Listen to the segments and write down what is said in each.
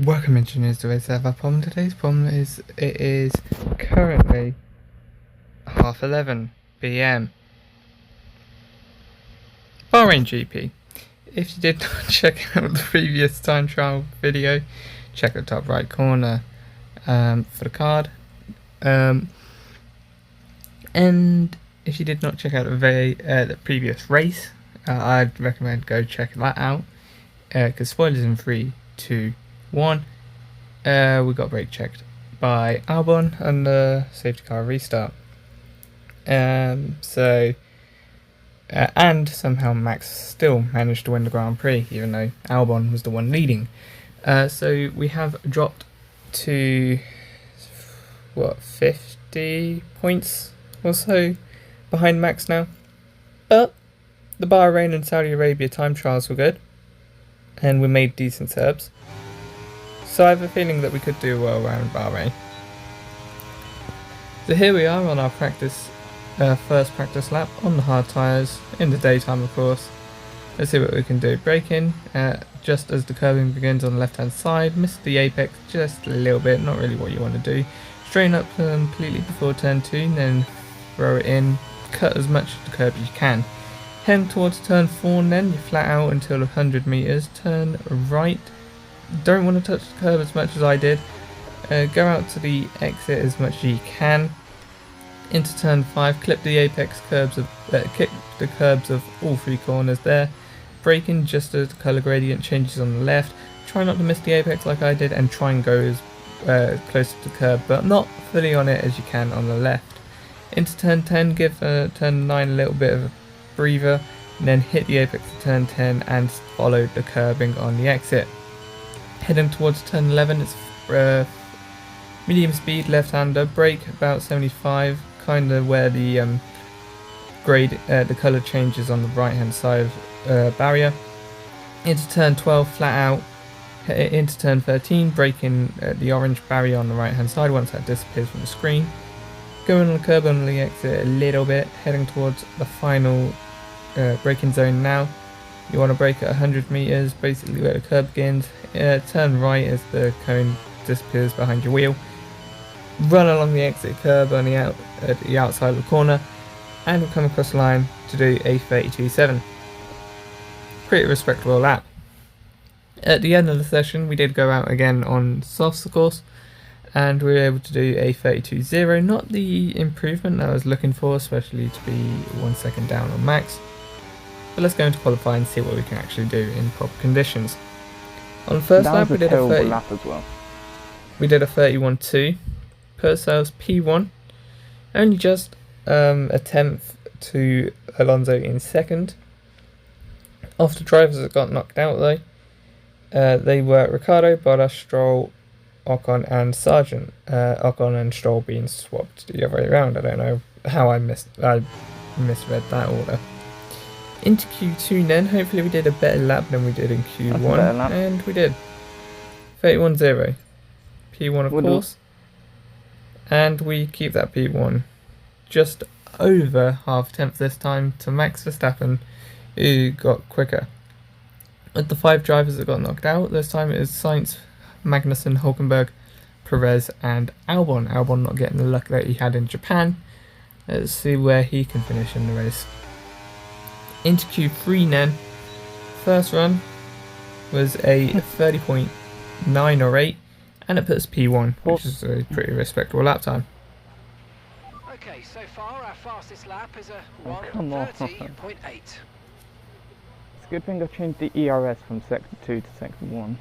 Welcome engineers to Racengineer problem. Today's problem is it is currently 11:30 PM. Bahrain GP. If you did not check out the previous time trial video, check the top right corner for the card. And if you did not check out the previous race, I'd recommend go check that out because spoilers in 3, 2, 1. We got brake checked by Albon and the safety car restart. And somehow Max still managed to win the Grand Prix, even though Albon was the one leading. So we have dropped to 50 points or so behind Max now. But the Bahrain and Saudi Arabia time trials were good, and we made decent setups. So I have a feeling that we could do well around Bahrain. So here we are on our first practice lap on the hard tyres, in the daytime of course. Let's see what we can do. Brake in, just as the curbing begins on the left hand side, missed the apex just a little bit, not really what you want to do. Straighten up completely before turn 2, then throw it in, cut as much of the curb as you can. Heading towards turn 4 and then you flat out until 100 metres, turn right. Don't want to touch the curb as much as I did. Go out to the exit as much as you can. Into turn 5, clip the apex curbs of kick the curbs of all 3 corners there. Brake in just as the colour gradient changes on the left. Try not to miss the apex like I did, and try and go as close to the curb, but not fully on it as you can on the left. Into turn 10, give turn 9 a little bit of a breather, and then hit the apex at turn 10 and follow the curbing on the exit. Heading towards turn 11, it's medium speed left-hander, brake about 75, kind of where the the colour changes on the right-hand side of barrier. Into turn 12, flat out. Into turn 13, braking the orange barrier on the right-hand side once that disappears from the screen. Going on the curb on the exit a little bit, heading towards the final braking zone now. You want to brake at 100 metres, basically where the curb begins. Turn right as the cone disappears behind your wheel. Run along the exit curb on the outside of the corner, and we'll come across the line to do a 32.7. Pretty respectable lap. At the end of the session, we did go out again on softs, of course, and we were able to do a 32.0. Not the improvement that I was looking for, especially to be 1 second down on Max. But let's go into qualify and see what we can actually do in proper conditions. On the first lap, we did a 31.2. Put ourselves P1. Only just a tenth to Alonso in second. Off the drivers that got knocked out though, they were Ricciardo, Bottas, Stroll, Ocon and Sargent. Ocon and Stroll being swapped the other way around. I don't know how I misread that order. Into Q2 then, hopefully we did a better lap than we did in Q1, and we did. 31.0. P1 of course. And we keep that P1 just over half tenth this time to Max Verstappen, who got quicker. At the 5 drivers that got knocked out, this time it was Sainz, Magnussen, Hulkenberg, Perez and Albon. Albon not getting the luck that he had in Japan. Let's see where he can finish in the race. Into Q3 then, first run was a 30.9 or 8, and it puts P1, which is a pretty respectable lap time. Okay, so far our fastest lap is a 1:30.8. It's a good thing I've changed the ERS from sector 2 to sector 1.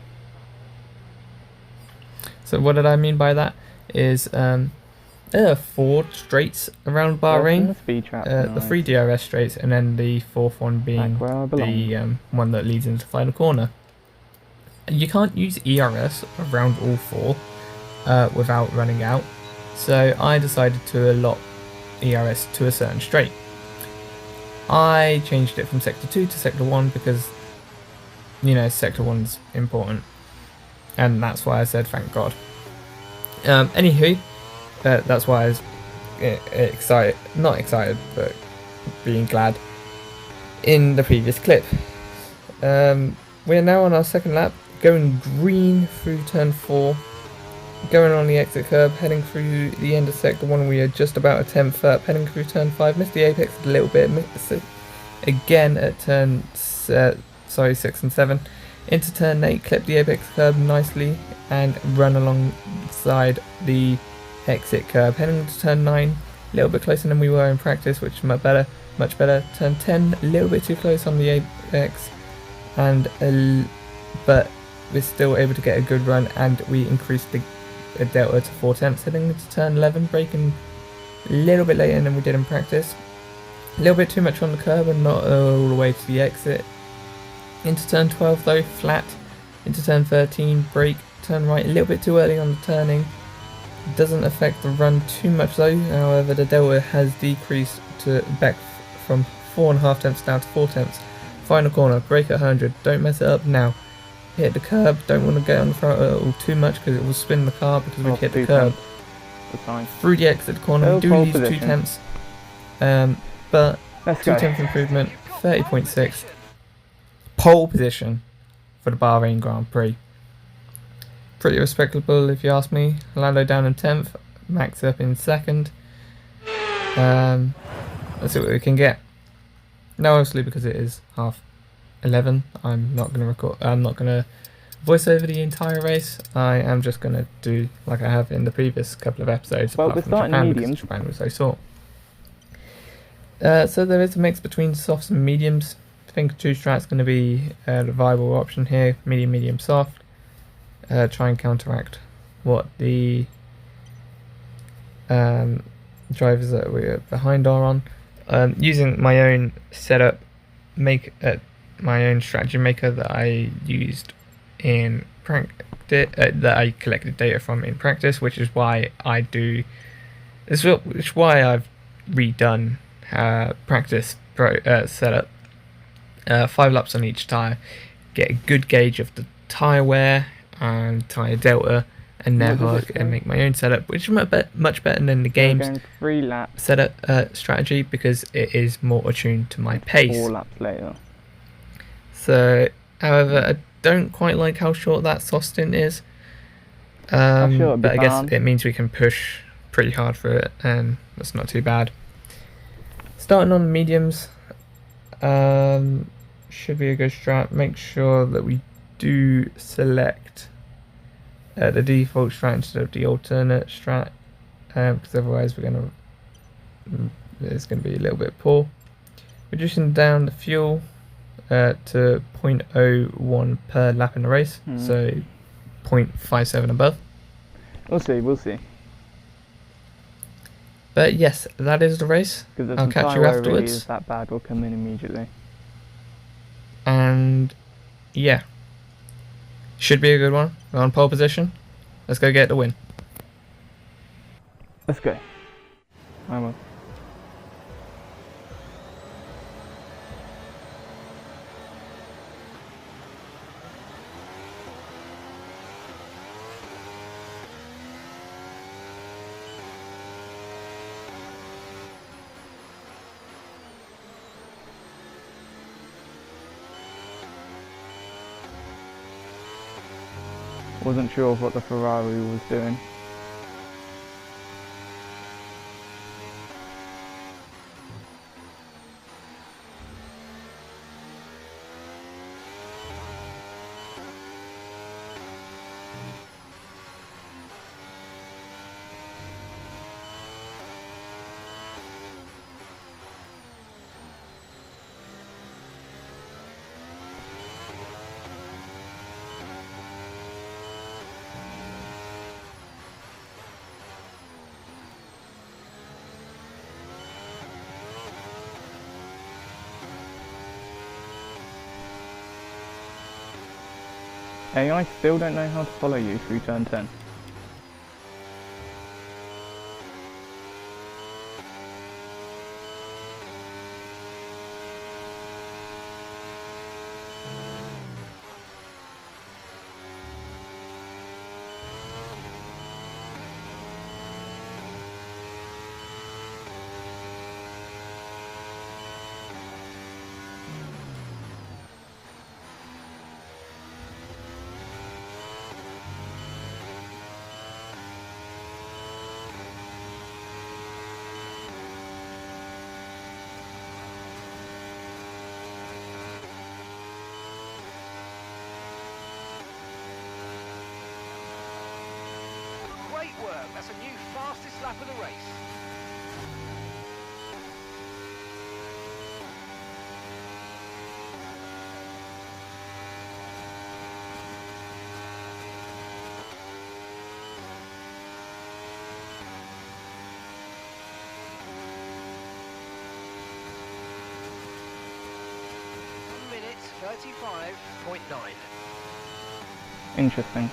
So what did I mean by that is there are 4 straights around Bahrain, the 3 DRS straights, and then the 4th one being the one that leads into the final corner. You can't use ERS around all 4 without running out, so I decided to allot ERS to a certain straight. I changed it from sector 2 to sector 1 because, you know, sector 1's important, and that's why I said thank God. Anywho, that's why I was not excited, but being glad in the previous clip. We are now on our second lap, going green through turn 4, going on the exit curb, heading through the end of sector 1, we are just about a 10th up, heading through turn 5, missed the apex a little bit, missed it again at turn 6 and 7, into turn 8, clip the apex curb nicely, and run alongside the exit curb, heading into turn 9, a little bit closer than we were in practice, which is much better, turn 10, a little bit too close on the apex, and but we're still able to get a good run, and we increased the delta to 4 tenths, heading into turn 11, braking a little bit later than we did in practice, a little bit too much on the curb and not all the way to the exit. Into turn 12 though, flat, into turn 13, brake, turn right, a little bit too early on the turning, doesn't affect the run too much though, however the delta has decreased to back from 4.5 tenths down to 4 tenths. Final corner, brake at 100, don't mess it up now. Hit the curb, don't want to get on the throttle too much because it will spin the car because we hit the curb. Through the exit corner, we do lose 2 tenths, but 2 tenths improvement, 30.6. Pole position for the Bahrain Grand Prix. Pretty respectable if you ask me. Lando down in 10th, Max up in 2nd. Let's see what we can get. Now obviously because it is 11:30, I'm not gonna voice over the entire race. I am just gonna do like I have in the previous couple of episodes. Well, we're starting mediums. Japan was so short. So there is a mix between softs and mediums. I think 2-strat's going to be the viable option here. Medium, medium, soft. Try and counteract what the drivers that we're behind are on. Using my own setup, my own strategy maker that I used in practice, that I collected data from in practice, which is why I've redone practice setup. 5 laps on each tyre, get a good gauge of the tyre wear and tyre delta, and now I can make my own setup, which is much better than the game's 3 laps setup strategy because it is more attuned to my pace. 4 laps later. So, however, I don't quite like how short that soft stint is. But I guess it means we can push pretty hard for it, and that's not too bad. Starting on the mediums, should be a good strat. Make sure that we do select the default strat instead of the alternate strat, because otherwise it's going to be a little bit poor. Reducing down the fuel to 0.01 per lap in the race, so 0.57 above. We'll see. But yes, that is the race. I'll catch you afterwards. Really is that bad, we'll come in immediately. And yeah, should be a good one. We're on pole position. Let's go get the win. Let's go. I will. Wasn't sure of what the Ferrari was doing. AI still don't know how to follow you through turn 10. Great work. That's a new fastest lap of the race. Minutes 35.9. Interesting.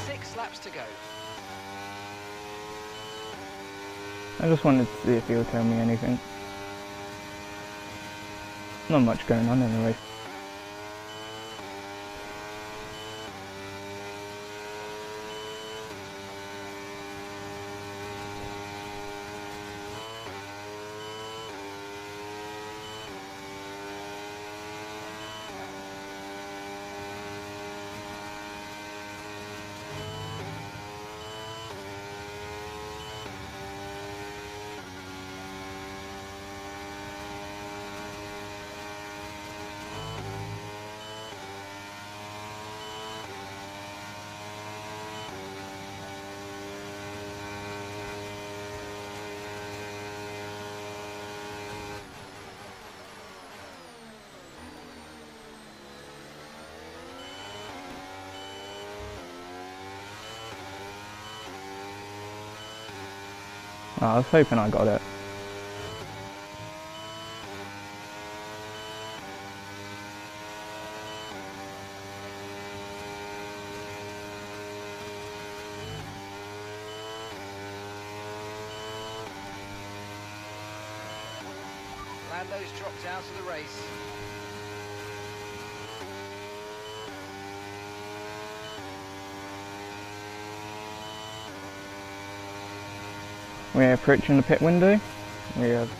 Six laps to go. I just wanted to see if he would tell me anything. Not much going on in the race. I was hoping I got it. Lando's dropped out of the race. We're approaching the pit window. We have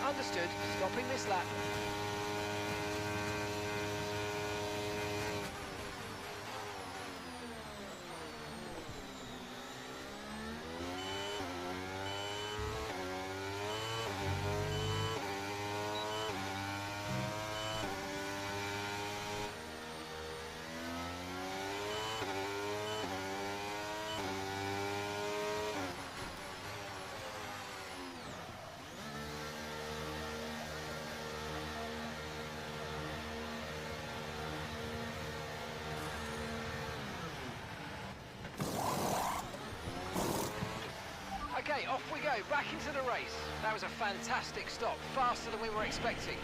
Understood. Stopping this lap. Okay, off we go, back into the race. That was a fantastic stop, faster than we were expecting.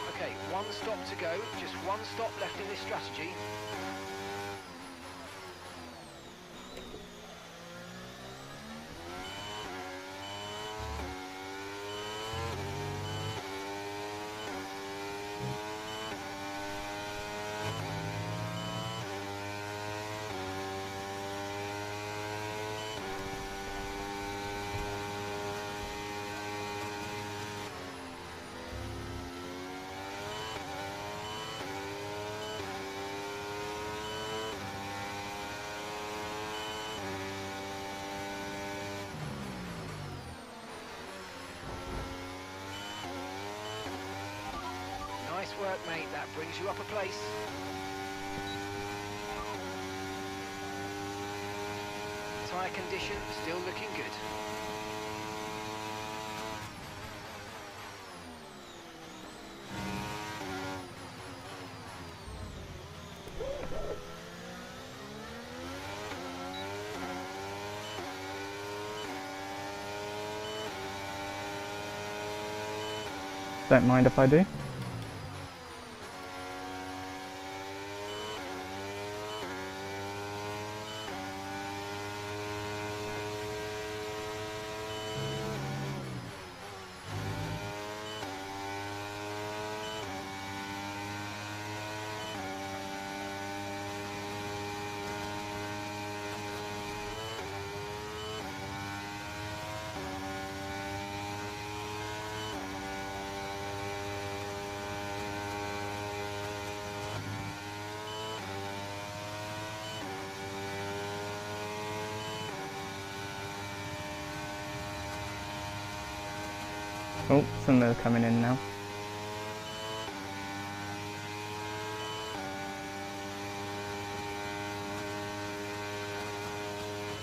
Okay, one stop to go, just one stop left in this strategy. brings you up a place. Tyre condition still looking good. Don't mind if I do. Oh, some are coming in now.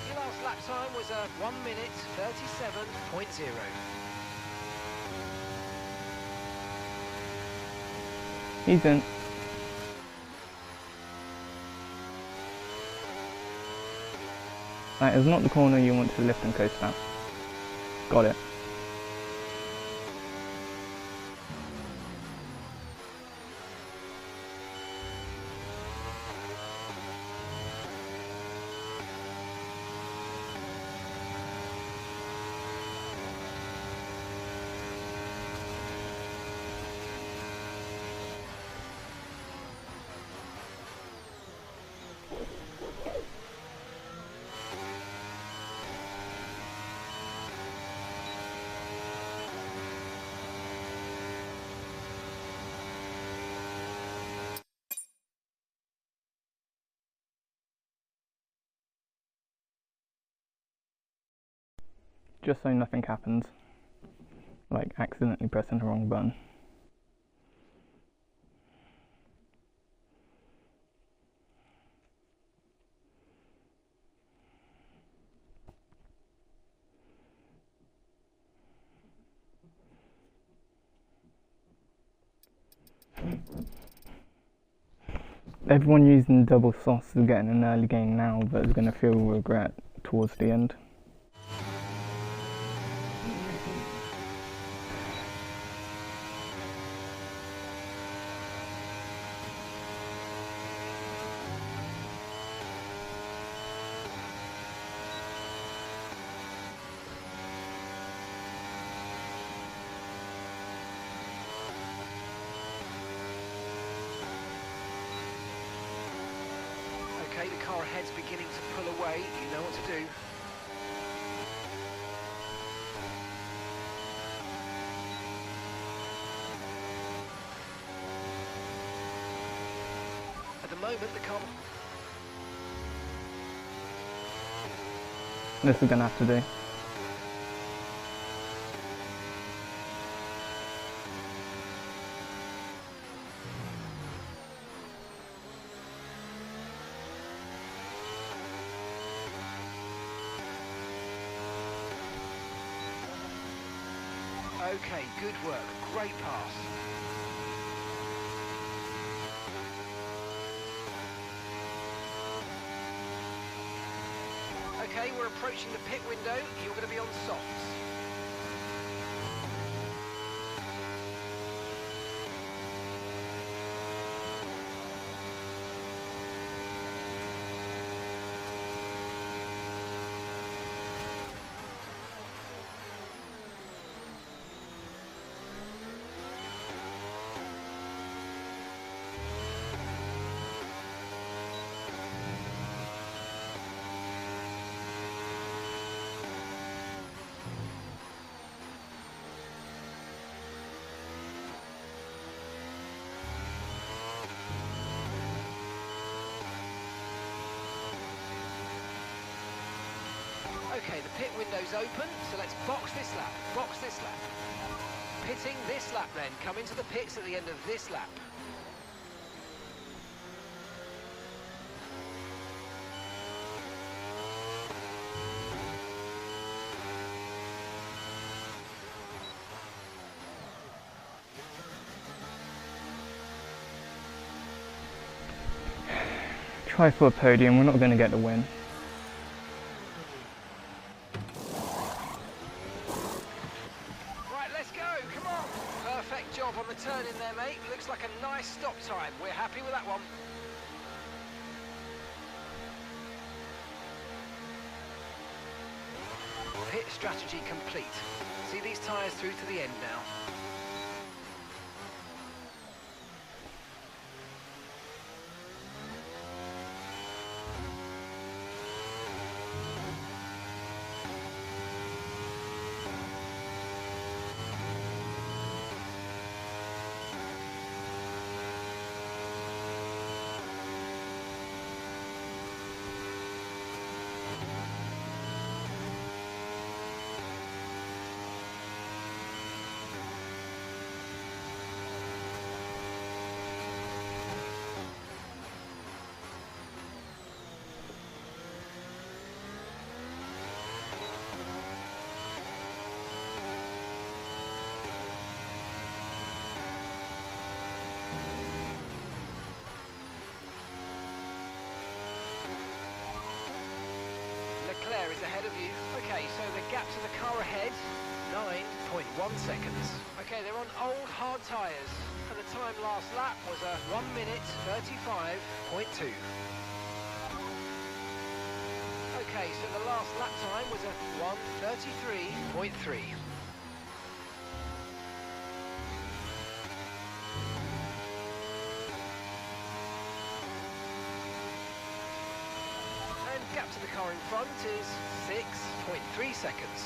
Your last lap time was 1 minute 37.0. He's in. That is not the corner you want to lift and coast at. Got it. Just so nothing happens, like accidentally pressing the wrong button. Everyone using double sauce is getting an early gain now, but is going to feel regret towards the end. Okay, the car ahead's beginning to pull away. You know what to do. At the moment, the car... This is going to have to do. Okay, good work. Great pass. Okay, we're approaching the pit window. You're going to be on softs. Okay, the pit window's open, so let's box this lap, box this lap. Pitting this lap then, come into the pits at the end of this lap. try for a podium, we're not going to get the win. Right, let's go, come on. Perfect job on the turn in there, mate. Looks like a nice stop time. We're happy with that one. Pit strategy complete. See these tyres through to the end now. Leclerc is ahead of you. Okay, so the gap to the car ahead, 9.1 seconds. Okay, they're on old hard tyres, and the time last lap was a 1 minute 35.2. Okay, so the last lap time was a 1:33.3. Gap to the car in front is 6.3 seconds.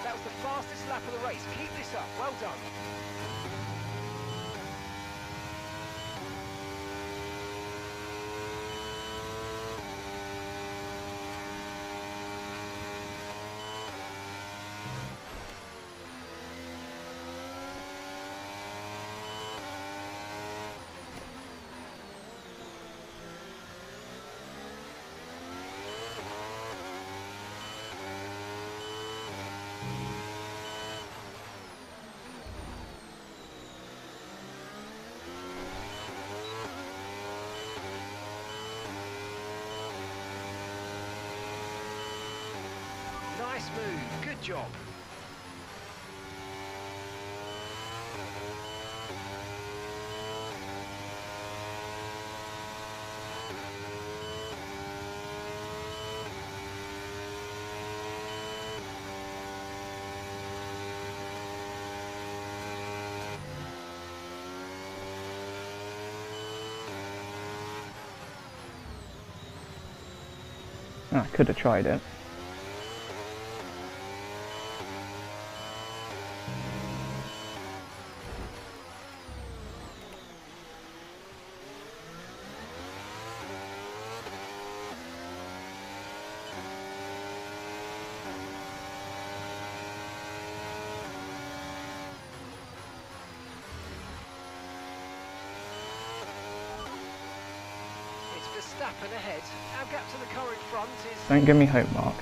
That was the fastest lap of the race. Keep this up. Well done. Nice move, good job. I could have tried it. Verstappen ahead. Our gap to the car in front is... Don't give me hope, Mark.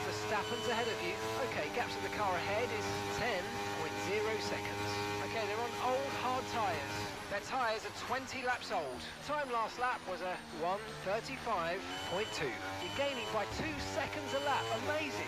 Verstappen's ahead of you. Okay, gap to the car ahead is 10.0 seconds. Okay, they're on old hard tyres. Their tyres are 20 laps old. Time last lap was a 1:35.2. You're gaining by 2 seconds a lap. Amazing.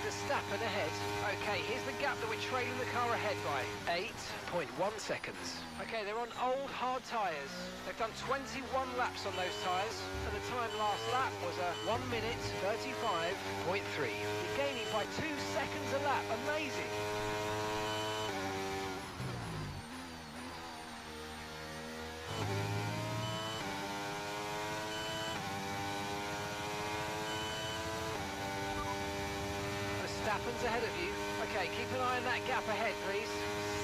Verstappen ahead. Okay, here's the gap that we're trailing the car ahead by. 8.1 seconds. Okay, they're on old hard tyres. They've done 21 laps on those tyres, and the time last lap was a 1:35.3. You're gaining by 2 seconds a lap. Amazing. Verstappen's ahead of you. Okay, keep an eye on that gap ahead, please.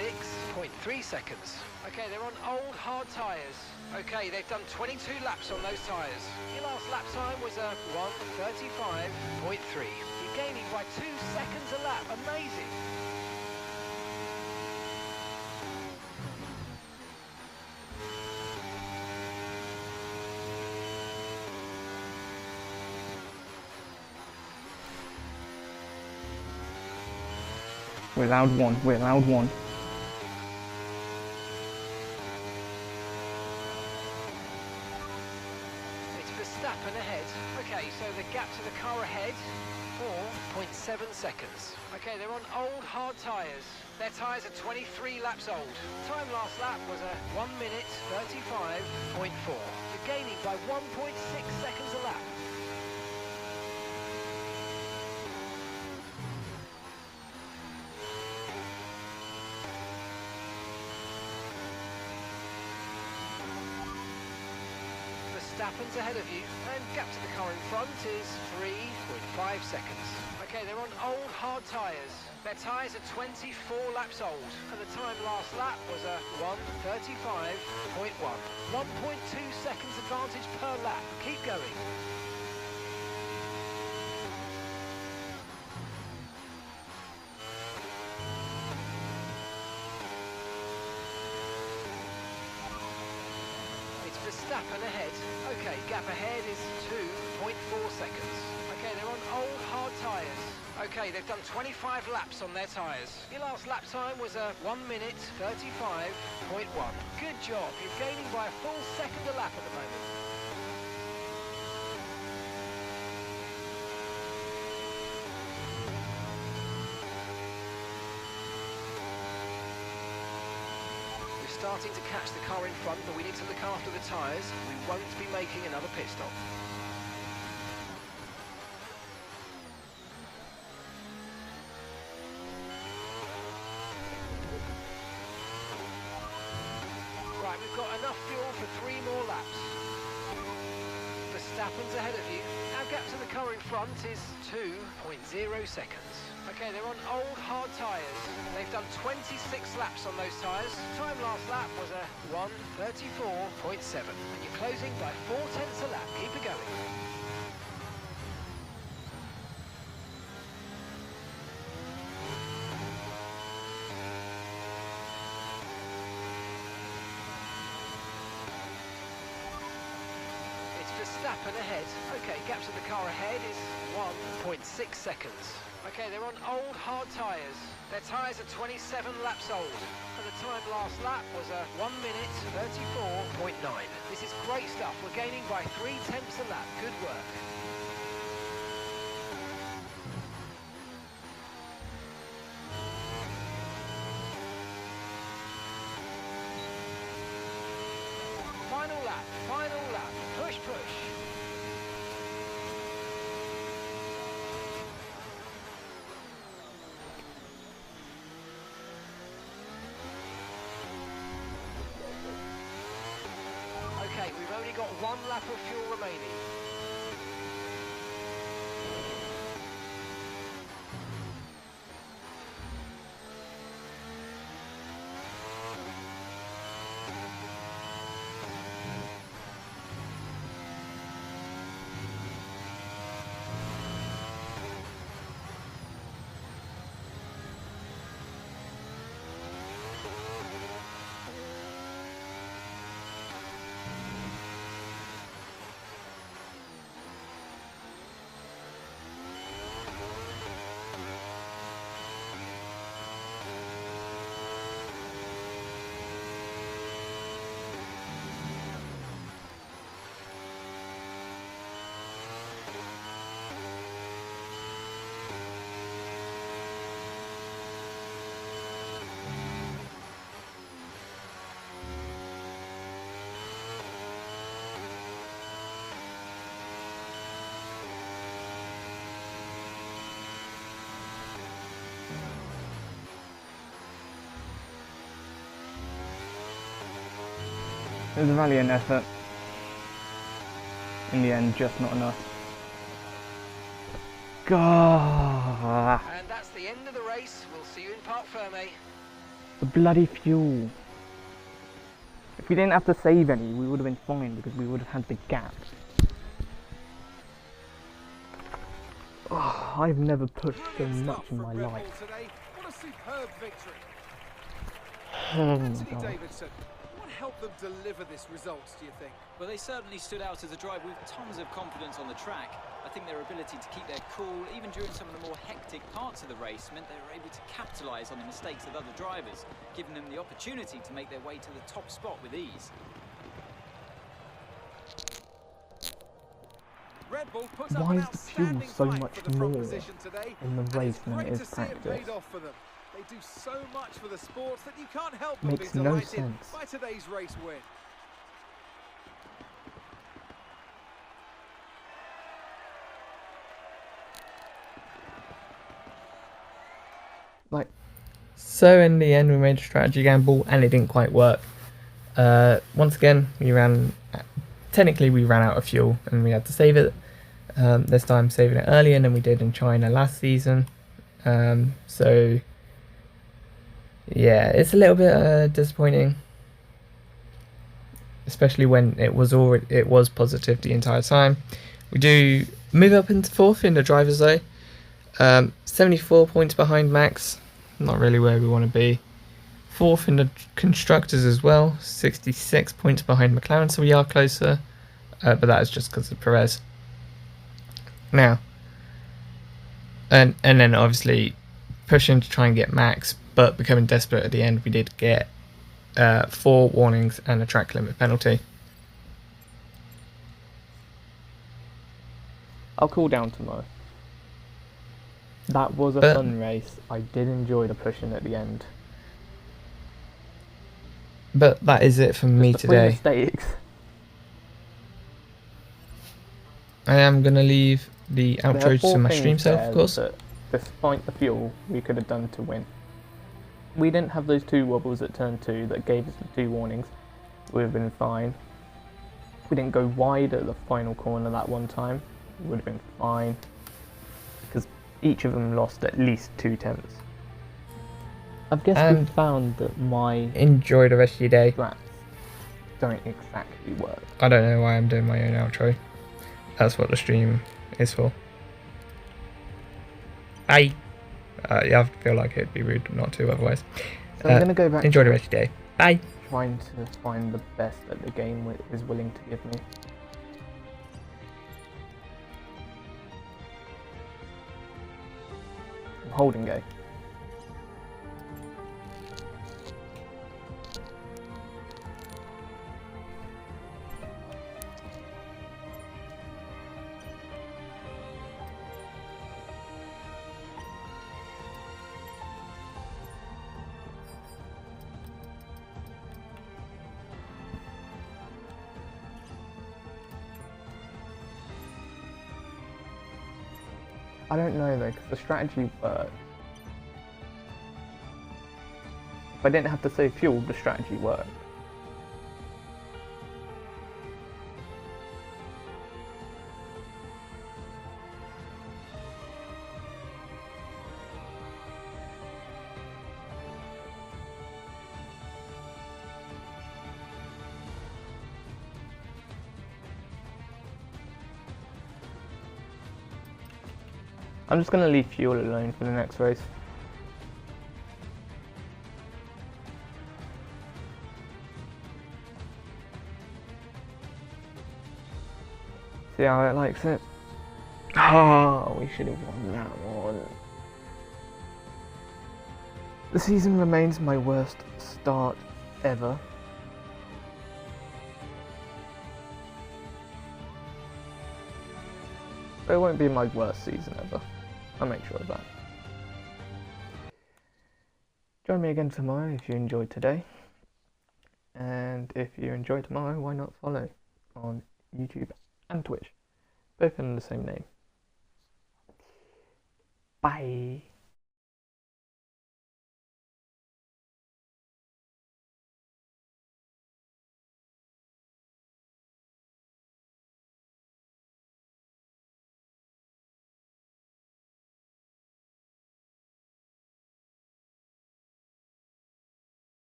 6.3 seconds. Okay, they're on old hard tyres. Okay, they've done 22 laps on those tyres. Your last lap time was a 1:35.3. You're gaining by 2 seconds a lap. Amazing. We're allowed one. We're allowed one. It's Verstappen ahead. Okay, so the gap to the car ahead, 4.7 seconds. Okay, they're on old hard tyres. Their tyres are 23 laps old. Time last lap was a 1:35.4. You're gaining by 1.6 seconds a lap. Verstappen's ahead of you, and gap to the car in front is 3.5 seconds. Okay, they're on old hard tyres. Their tyres are 24 laps old, and the time last lap was a 1:35.1. 1.2 seconds advantage per lap. Keep going. Verstappen ahead. Okay, gap ahead is 2.4 seconds. Okay, they're on old hard tyres. Okay, they've done 25 laps on their tyres. Your last lap time was a 1:35.1. Good job. You're gaining by a full second a lap at the moment. Starting to catch the car in front, but we need to look after the tyres. We won't be making another pit stop. Right, we've got enough fuel for 3 more laps. Verstappen's ahead of you. Our gap to the car in front is 2.0 seconds. Okay, they're on old hard tyres. They've done 26 laps on those tyres. Time last lap was a 1:34.7. And you're closing by 0.4 a lap. Keep it going. It's Verstappen ahead. Okay, gap to the car ahead is 1.6 seconds. Okay, they're on old hard tyres. Their tyres are 27 laps old, and the time last lap was a 1:34.9. This is great stuff. We're gaining by 0.3 a lap. Good work. Final lap, final lap. Push, push. Okay, we've only got 1 lap of fuel remaining. It was a valiant effort. In the end, just not enough. God. And that's the the end of the race. We'll see you in Parc Fermé. The bloody fuel. If we didn't have to save any, we would have been fine because we would have had the gap. Oh, I've never pushed so much in my life. What a superb victory. Oh Anthony my god. Davidson, what helped them deliver this result, do you think? Well, they certainly stood out as a drive with tons of confidence on the track. I think their ability to keep their cool, even during some of the more hectic parts of the race, meant they were able to capitalise on the mistakes of other drivers, giving them the opportunity to make their way to the top spot with ease. Red Bull puts up Why an is the fuel outstanding so fight much for the front more position today, in the and race it's than great it is to see it practice? paid off for them. They do so much for the sport that you can't help but Makes be no delighted sense. by today's race win. Like, So in the end, we made a strategy gamble, and it didn't quite work. Once again, technically we ran out of fuel, and we had to save it. This time, saving it earlier than we did in China last season. So yeah, it's a little bit disappointing, especially when it was positive the entire time. We do move up into fourth in the drivers though. 74 points behind Max, not really where we want to be. Fourth in the constructors as well, 66 points behind McLaren, so we are closer, but that is just because of Perez. Now, and then obviously pushing to try and get Max, but becoming desperate at the end, we did get 4 warnings and a track limit penalty. I'll cool down tomorrow. That was a But- fun race. I did enjoy the pushing at the end. But that is it for me The three today. mistakes. I am going to leave the There are outro 4 to my things stream self, there of course. that, despite the fuel, we could have done to win. We didn't have those 2 wobbles at turn 2 that gave us the 2 warnings. We would have been fine. We didn't go wide at the final corner that one time. We would have been fine. Because each of them lost at least 2 tenths. I guess we And- found that my Enjoy the rest of your day. strats don't exactly work. I don't know why I'm doing my own outro. That's what the stream is for. Bye. Yeah, I feel like it'd be rude not to otherwise. So I'm going to go back Enjoy to the rest of your day. Bye. trying to find the best that the game is willing to give me. Holding go. I don't know though, because the strategy worked. If I didn't have to save fuel, the strategy worked. I'm just going to leave fuel alone for the next race. See how it likes it? Oh, we should have won that one. The season remains my worst start ever. But it won't be my worst season ever. I'll make sure of that. Join me again tomorrow if you enjoyed today. And if you enjoy tomorrow, why not follow on YouTube and Twitch, both under the same name. Bye.